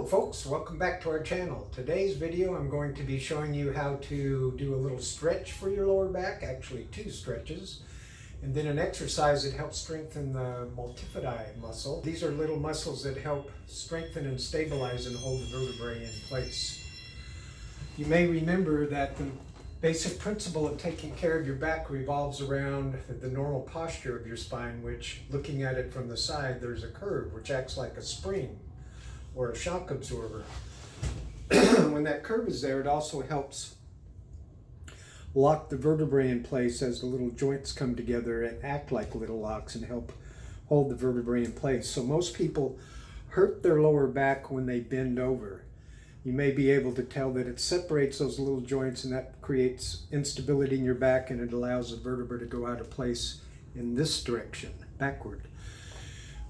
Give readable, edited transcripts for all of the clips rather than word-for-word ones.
Hello folks, welcome back to our channel. Today's video I'm going to be showing you how to do a little stretch for your lower back, actually two stretches, and then an exercise that helps strengthen the multifidi muscle. These are little muscles that help strengthen and stabilize and hold the vertebrae in place. You may remember that the basic principle of taking care of your back revolves around the normal posture of your spine, which, looking at it from the side, there's a curve which acts like a spring or a shock absorber. When that curve is there, it also helps lock the vertebrae in place as the little joints come together and act like little locks and help hold the vertebrae in place. So most people hurt their lower back when they bend over. You may be able to tell that it separates those little joints, and that creates instability in your back, and it allows the vertebra to go out of place in this direction, backward.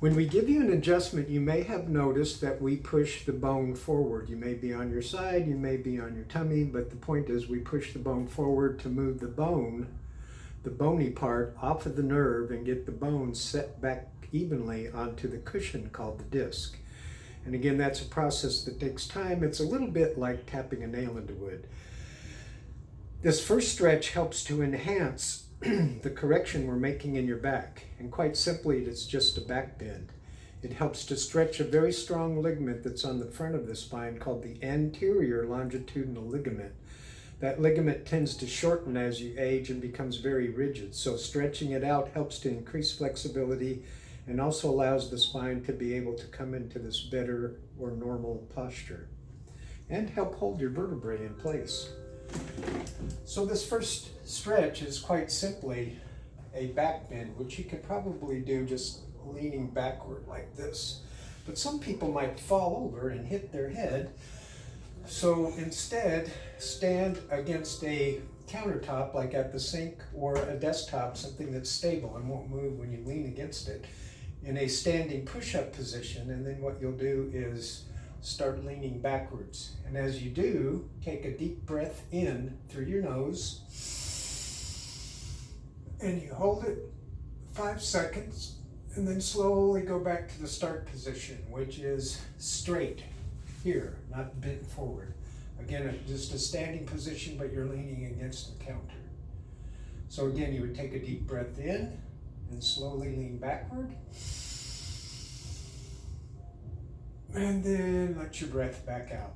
When we give you an adjustment, you may have noticed that we push the bone forward. You may be on your side, you may be on your tummy, but the point is we push the bone forward to move the bone, the bony part, off of the nerve and get the bone set back evenly onto the cushion called the disc. And again, that's a process that takes time. It's a little bit like tapping a nail into wood. This first stretch helps to enhance the correction we're making in your back, and quite simply it's just a back bend. It helps to stretch a very strong ligament that's on the front of the spine called the anterior longitudinal ligament. That ligament tends to shorten as you age and becomes very rigid, so stretching it out helps to increase flexibility and also allows the spine to be able to come into this better or normal posture and help hold your vertebrae in place. So this first stretch is quite simply a back bend, which you could probably do just leaning backward like this. But some people might fall over and hit their head. So instead, stand against a countertop like at the sink or a desktop, something that's stable and won't move when you lean against it, in a standing push-up position. And then what you'll do is start leaning backwards. And as you do, take a deep breath in through your nose, and you hold it 5 seconds, and then slowly go back to the start position, which is straight here, not bent forward. Again, just a standing position, but you're leaning against the counter. So again, you would take a deep breath in and slowly lean backward. And then let your breath back out.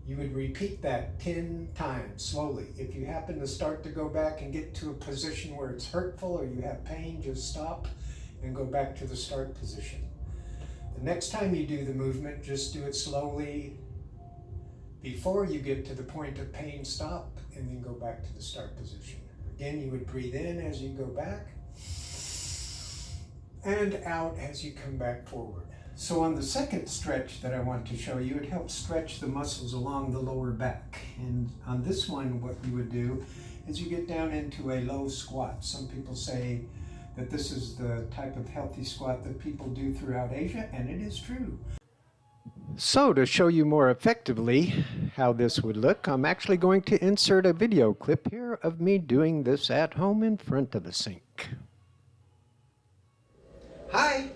You would repeat that 10 times slowly. If you happen to start to go back and get to a position where it's hurtful or you have pain, just stop and go back to the start position. The next time you do the movement, just do it slowly. Before you get to the point of pain, stop and then go back to the start position. Again, you would breathe in as you go back and out as you come back forward. So on the second stretch that I want to show you, it helps stretch the muscles along the lower back. And on this one, what you would do is you get down into a low squat. Some people say that this is the type of healthy squat that people do throughout Asia, and it is true. So to show you more effectively how this would look, I'm actually going to insert a video clip here of me doing this at home in front of a sink. Hi,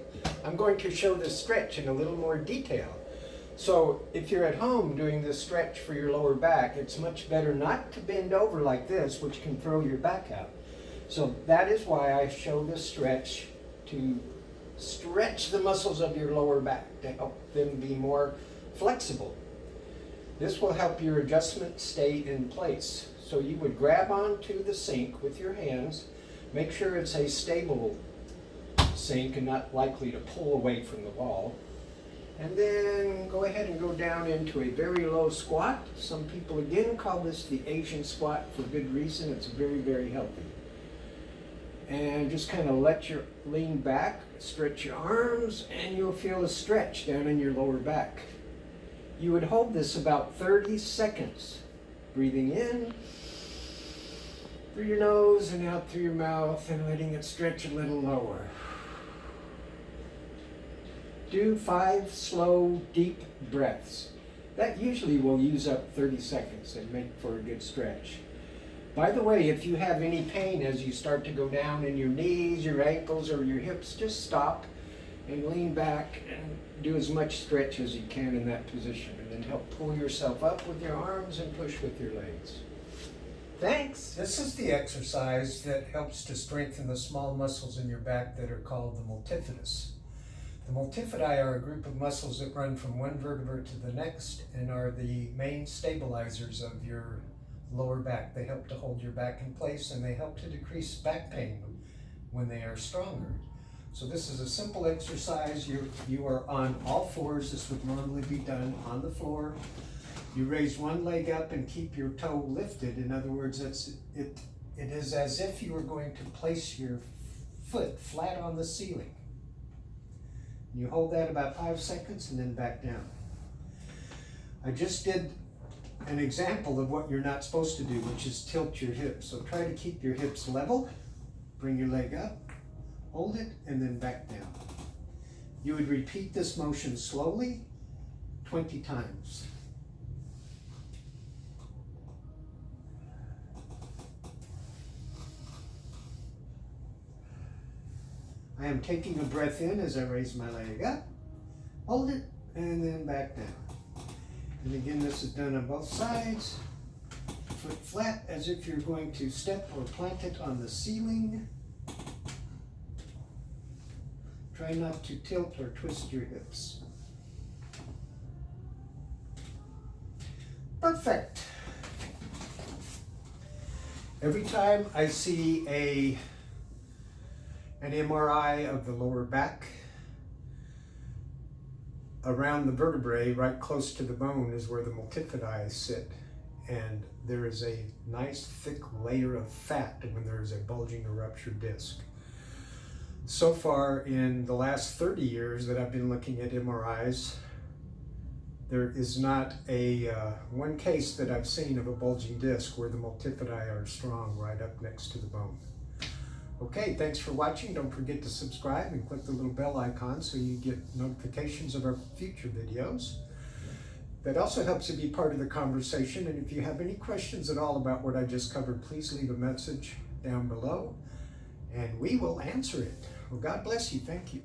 I'm going to show this stretch in a little more detail. So if you're at home doing this stretch for your lower back, it's much better not to bend over like this, which can throw your back out. So that is why I show this stretch, to stretch the muscles of your lower back to help them be more flexible. This will help your adjustment stay in place. So you would grab onto the sink with your hands, make sure it's a stable sink and not likely to pull away from the wall. And then go ahead and go down into a very low squat. Some people again call this the Asian squat for good reason. It's very, very healthy. And just kind of let your lean back, stretch your arms, and you'll feel a stretch down in your lower back. You would hold this about 30 seconds, breathing in through your nose and out through your mouth and letting it stretch a little lower. Do 5 slow, deep breaths. That usually will use up 30 seconds and make for a good stretch. By the way, if you have any pain as you start to go down in your knees, your ankles, or your hips, just stop and lean back and do as much stretch as you can in that position, and then help pull yourself up with your arms and push with your legs. Thanks. This is the exercise that helps to strengthen the small muscles in your back that are called the multifidus. The multifidi are a group of muscles that run from one vertebra to the next and are the main stabilizers of your lower back. They help to hold your back in place, and they help to decrease back pain when they are stronger. So this is a simple exercise. You are on all fours. This would normally be done on the floor. You raise one leg up and keep your toe lifted. In other words, it is as if you were going to place your foot flat on the ceiling. You hold that about 5 seconds and then back down. I just did an example of what you're not supposed to do, which is tilt your hips. So try to keep your hips level, bring your leg up, hold it, and then back down. You would repeat this motion slowly 20 times. I am taking a breath in as I raise my leg up, hold it, and then back down. And again, this is done on both sides. Foot flat as if you're going to step or plant it on the ceiling. Try not to tilt or twist your hips. Perfect. Every time I see an MRI of the lower back, around the vertebrae, right close to the bone, is where the multifidi sit. And there is a nice thick layer of fat when there is a bulging or ruptured disc. So far, in the last 30 years that I've been looking at MRIs, there is not one case that I've seen of a bulging disc where the multifidi are strong right up next to the bone. Okay, thanks for watching. Don't forget to subscribe and click the little bell icon so you get notifications of our future videos. That also helps you be part of the conversation. And if you have any questions at all about what I just covered, please leave a message down below and we will answer it. Well, God bless you. Thank you.